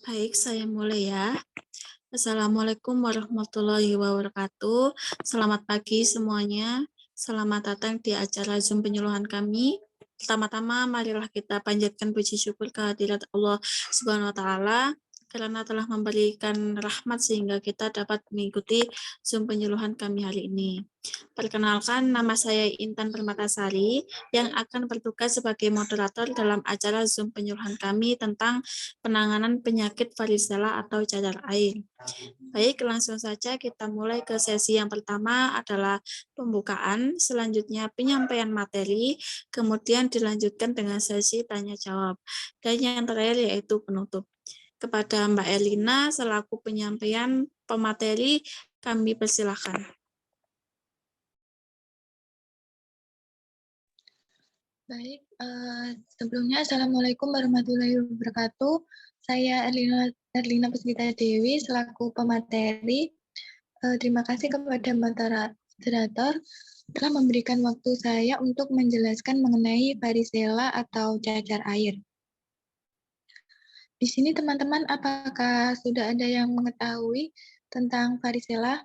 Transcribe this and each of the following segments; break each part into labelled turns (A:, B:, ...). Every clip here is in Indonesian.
A: Baik, saya mulai ya. Assalamualaikum warahmatullahi wabarakatuh. Selamat pagi semuanya. Selamat datang di acara Zoom penyuluhan kami. Pertama-tama, marilah kita panjatkan puji syukur kehadirat Allah Subhanahu wa Ta'ala karena telah memberikan rahmat sehingga kita dapat mengikuti Zoom penyuluhan kami hari ini. Perkenalkan, nama saya Intan Permatasari yang akan bertugas sebagai moderator dalam acara Zoom penyuluhan kami tentang penanganan penyakit varicella atau cacar air. Baik, langsung saja kita mulai ke sesi yang pertama adalah pembukaan, selanjutnya penyampaian materi, kemudian dilanjutkan dengan sesi tanya jawab, dan yang terakhir yaitu penutup. Kepada Mbak Elina selaku penyampaian pemateri, kami persilahkan.
B: Baik, sebelumnya Assalamualaikum warahmatullahi wabarakatuh. Saya Erlina Puspita Dewi selaku pemateri. Terima kasih kepada moderator telah memberikan waktu saya untuk menjelaskan mengenai varicella atau cacar air. Di sini teman-teman, apakah sudah ada yang mengetahui tentang varicella?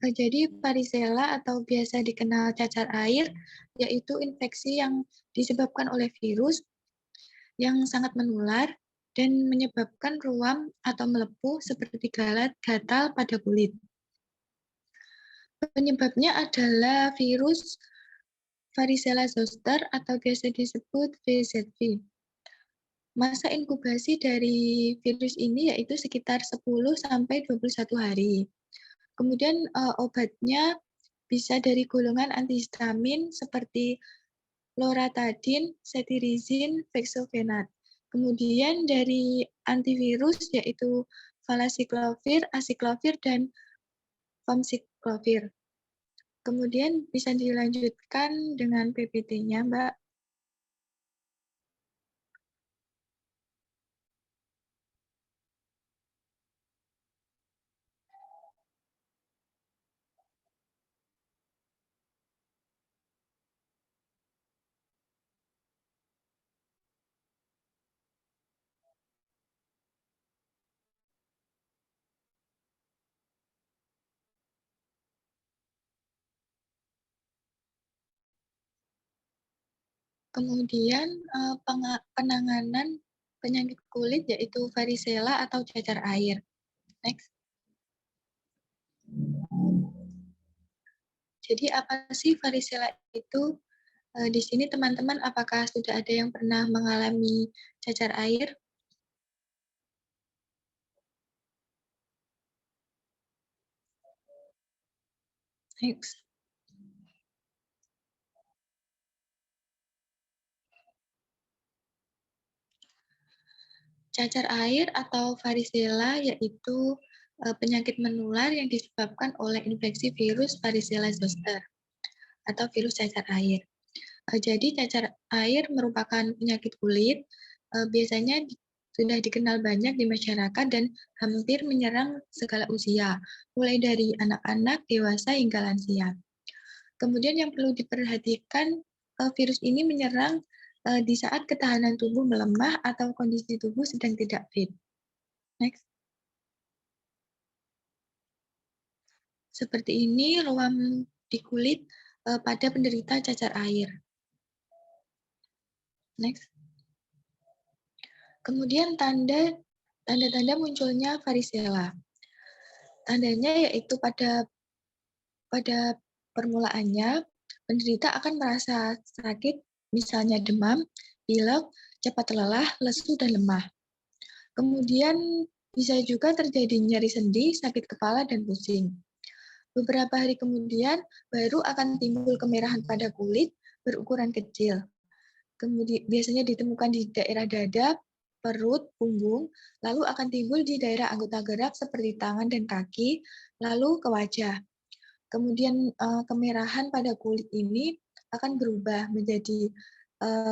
B: Jadi varicella atau biasa dikenal cacar air, yaitu infeksi yang disebabkan oleh virus yang sangat menular dan menyebabkan ruam atau melepuh seperti gatal pada kulit. Penyebabnya adalah virus varicella zoster atau biasa disebut VZV. Masa inkubasi dari virus ini yaitu sekitar 10-21 hari. Kemudian obatnya bisa dari golongan antihistamin seperti loratadin, cetirizine, fexofenat. Kemudian dari antivirus yaitu valacyclovir, acyclovir, dan famciclovir. Kemudian bisa dilanjutkan dengan PPT-nya, Mbak. Kemudian penanganan penyakit kulit yaitu varicella atau cacar air. Next. Jadi apa sih varicella itu? Di sini teman-teman apakah sudah ada yang pernah mengalami cacar air? Next. Cacar air atau varicella yaitu penyakit menular yang disebabkan oleh infeksi virus varicella zoster atau virus cacar air. Jadi cacar air merupakan penyakit kulit, biasanya sudah dikenal banyak di masyarakat dan hampir menyerang segala usia, mulai dari anak-anak, dewasa, hingga lansia. Kemudian yang perlu diperhatikan, virus ini menyerang di saat ketahanan tubuh melemah atau kondisi tubuh sedang tidak fit. Next. Seperti ini ruam di kulit pada penderita cacar air. Next. Kemudian tanda-tanda munculnya varicella. Tandanya yaitu pada permulaannya penderita akan merasa sakit, misalnya demam, pilek, cepat lelah, lesu, dan lemah. Kemudian bisa juga terjadi nyeri sendi, sakit kepala, dan pusing. Beberapa hari kemudian baru akan timbul kemerahan pada kulit berukuran kecil. Kemudian biasanya ditemukan di daerah dada, perut, punggung, lalu akan timbul di daerah anggota gerak seperti tangan dan kaki, lalu ke wajah. Kemudian kemerahan pada kulit ini akan berubah menjadi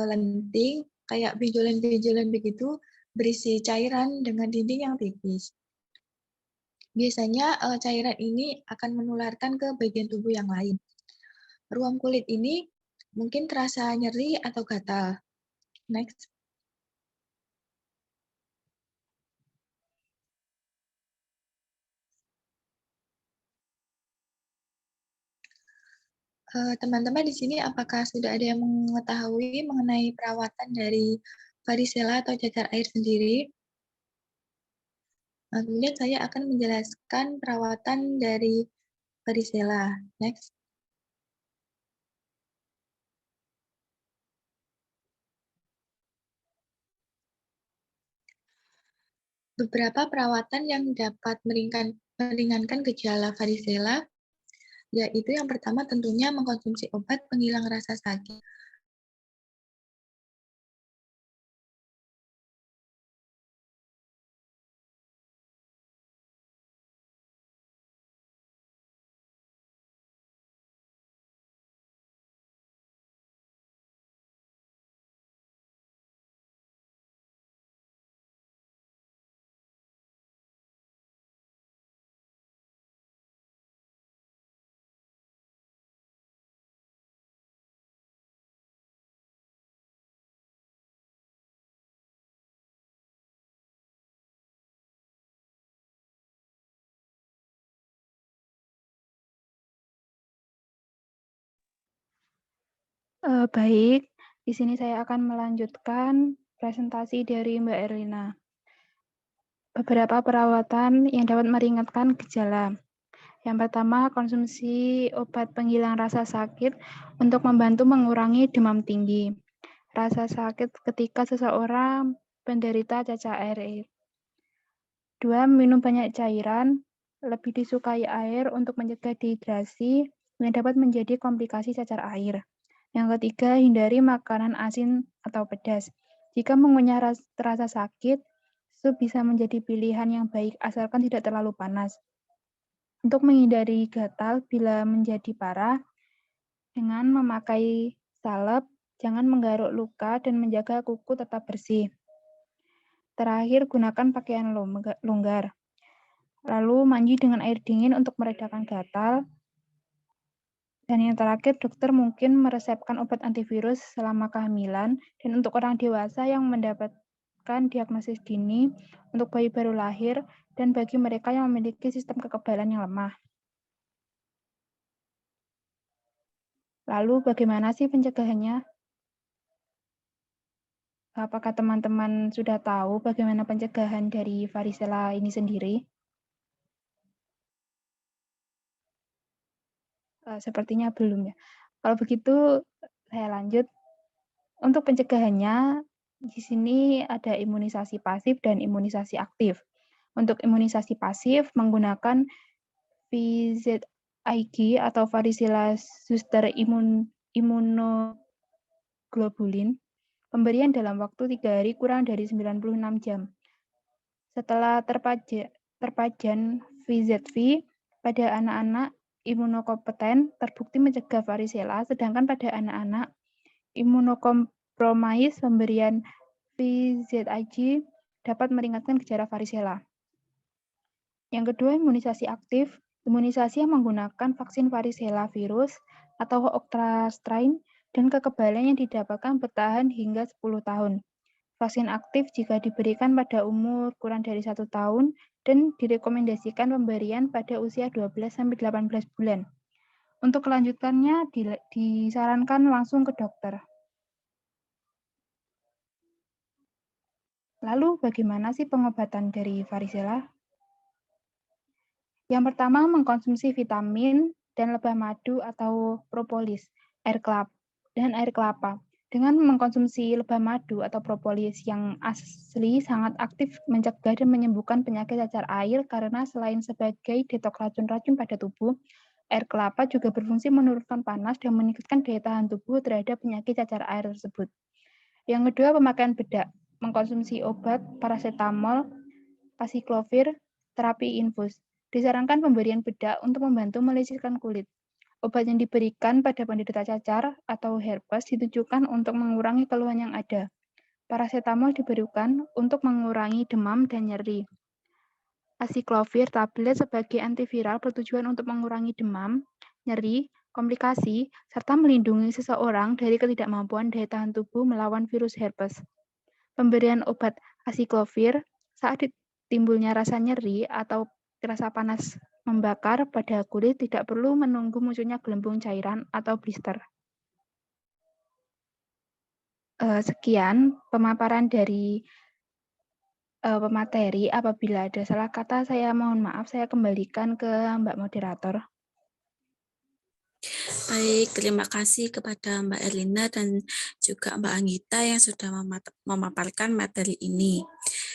B: lenting, kayak benjolan-benjolan begitu, berisi cairan dengan dinding yang tipis. Biasanya cairan ini akan menularkan ke bagian tubuh yang lain. Ruam kulit ini mungkin terasa nyeri atau gatal. Next. Teman-teman di sini apakah sudah ada yang mengetahui mengenai perawatan dari varicella atau cacar air sendiri? Nah, kemudian saya akan menjelaskan perawatan dari varicella. Next. Beberapa perawatan yang dapat meringankan gejala varicella, yaitu yang pertama tentunya mengkonsumsi obat penghilang rasa sakit.
C: Baik, di sini saya akan melanjutkan presentasi dari Mbak Erlina. Beberapa perawatan yang dapat meringankan gejala. Yang pertama, konsumsi obat penghilang rasa sakit untuk membantu mengurangi demam tinggi. Rasa sakit ketika seseorang penderita cacar air. 2. Minum banyak cairan, lebih disukai air untuk mencegah dehidrasi yang dapat menjadi komplikasi cacar air. Yang ketiga, hindari makanan asin atau pedas. Jika mengunyah rasa sakit, sup bisa menjadi pilihan yang baik asalkan tidak terlalu panas. Untuk menghindari gatal bila menjadi parah, dengan memakai salep, jangan menggaruk luka dan menjaga kuku tetap bersih. Terakhir, gunakan pakaian longgar. Lalu mandi dengan air dingin untuk meredakan gatal. Dan yang terakhir, dokter mungkin meresepkan obat antivirus selama kehamilan dan untuk orang dewasa yang mendapatkan diagnosis dini, untuk bayi baru lahir, dan bagi mereka yang memiliki sistem kekebalan yang lemah. Lalu bagaimana sih pencegahannya? Apakah teman-teman sudah tahu bagaimana pencegahan dari varicella ini sendiri? Sepertinya belum ya. Kalau begitu, saya lanjut. Untuk pencegahannya, di sini ada imunisasi pasif dan imunisasi aktif. Untuk imunisasi pasif menggunakan VZIG atau varicella zoster immunoglobulin, pemberian dalam waktu 3 hari kurang dari 96 jam. Setelah terpajan VZV pada anak-anak imunokompeten terbukti mencegah varicella, sedangkan pada anak-anak imunokompromis pemberian VZIG dapat meringankan gejala varicella. Yang kedua, imunisasi aktif. Imunisasi yang menggunakan vaksin varicella virus atau octastrain dan kekebalan yang didapatkan bertahan hingga 10 tahun. Vaksin aktif jika diberikan pada umur kurang dari 1 tahun dan direkomendasikan pemberian pada usia 12-18 bulan. Untuk kelanjutannya disarankan langsung ke dokter. Lalu bagaimana sih pengobatan dari varicella? Yang pertama, mengkonsumsi vitamin dan lebah madu atau propolis, air kelapa. Dengan mengkonsumsi lebah madu atau propolis yang asli sangat aktif mencegah dan menyembuhkan penyakit cacar air karena selain sebagai detok racun-racun pada tubuh, air kelapa juga berfungsi menurunkan panas dan meningkatkan daya tahan tubuh terhadap penyakit cacar air tersebut. Yang kedua, pemakaian bedak. Mengkonsumsi obat paracetamol, acyclovir, terapi infus. Disarankan pemberian bedak untuk membantu melecehkan kulit. Obat yang diberikan pada penderita cacar atau herpes ditujukan untuk mengurangi keluhan yang ada. Paracetamol diberikan untuk mengurangi demam dan nyeri. Acyclovir tablet sebagai antiviral bertujuan untuk mengurangi demam, nyeri, komplikasi, serta melindungi seseorang dari ketidakmampuan daya tahan tubuh melawan virus herpes. Pemberian obat acyclovir saat timbulnya rasa nyeri atau rasa panas membakar pada kulit tidak perlu menunggu munculnya gelembung cairan atau blister. Sekian pemaparan dari pemateri. Apabila ada salah kata, saya mohon maaf. Saya kembalikan ke Mbak Moderator.
A: Baik, terima kasih kepada Mbak Erlina dan juga Mbak Anggita yang sudah memaparkan materi ini.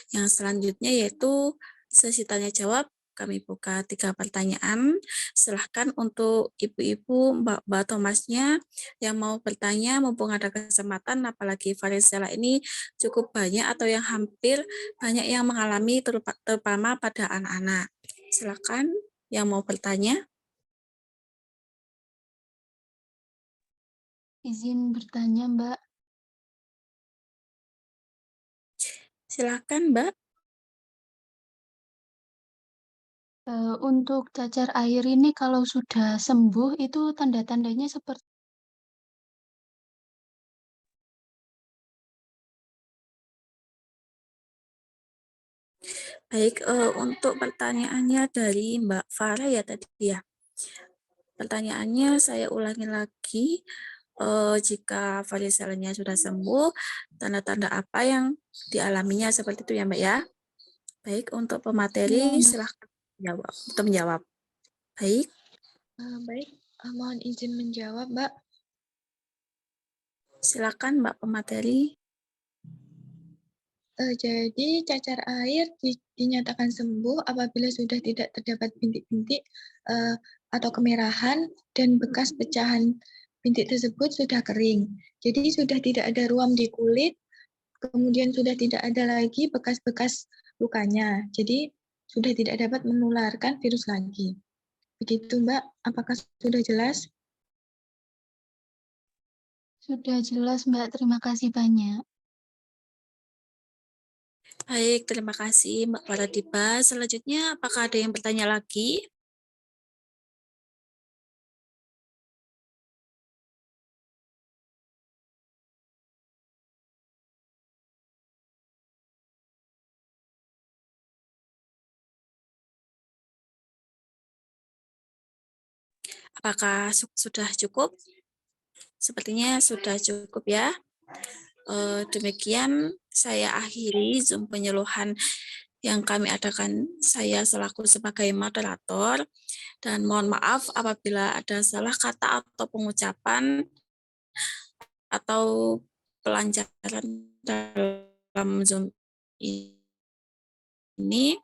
A: Yang selanjutnya yaitu sesi tanya jawab. Kami buka 3 pertanyaan. Silahkan untuk ibu-ibu, Mbak Thomasnya yang mau bertanya mumpung ada kesempatan, apalagi varicella ini cukup banyak atau yang hampir banyak yang mengalami terutama pada anak-anak. Silahkan yang mau bertanya.
D: Izin bertanya, Mbak.
A: Silahkan, Mbak.
D: Untuk cacar air ini kalau sudah sembuh itu tanda-tandanya seperti
A: Baik, untuk pertanyaannya dari Mbak Farah ya tadi ya. Pertanyaannya saya ulangi lagi, jika varicella-nya sudah sembuh, tanda-tanda apa yang dialaminya seperti itu ya Mbak ya? Baik, untuk pemateri
D: Mbak.
A: silahkan menjawab. Baik.
B: Baik, mohon izin menjawab, Mbak.
A: Silakan Mbak pemateri.
B: Jadi cacar air dinyatakan sembuh apabila sudah tidak terdapat bintik-bintik atau kemerahan dan bekas pecahan bintik tersebut sudah kering. Jadi sudah tidak ada ruam di kulit, kemudian sudah tidak ada lagi bekas-bekas lukanya. Jadi sudah tidak dapat menularkan virus lagi. Begitu Mbak, apakah sudah jelas?
D: Sudah jelas, Mbak. Terima kasih banyak.
A: Baik, terima kasih Mbak Faradiba. Selanjutnya, apakah ada yang bertanya lagi? Apakah sudah cukup? Sepertinya sudah cukup ya. Demikian saya akhiri Zoom penyuluhan yang kami adakan, saya selaku sebagai moderator, dan mohon maaf apabila ada salah kata atau pengucapan atau pelancaran dalam Zoom ini.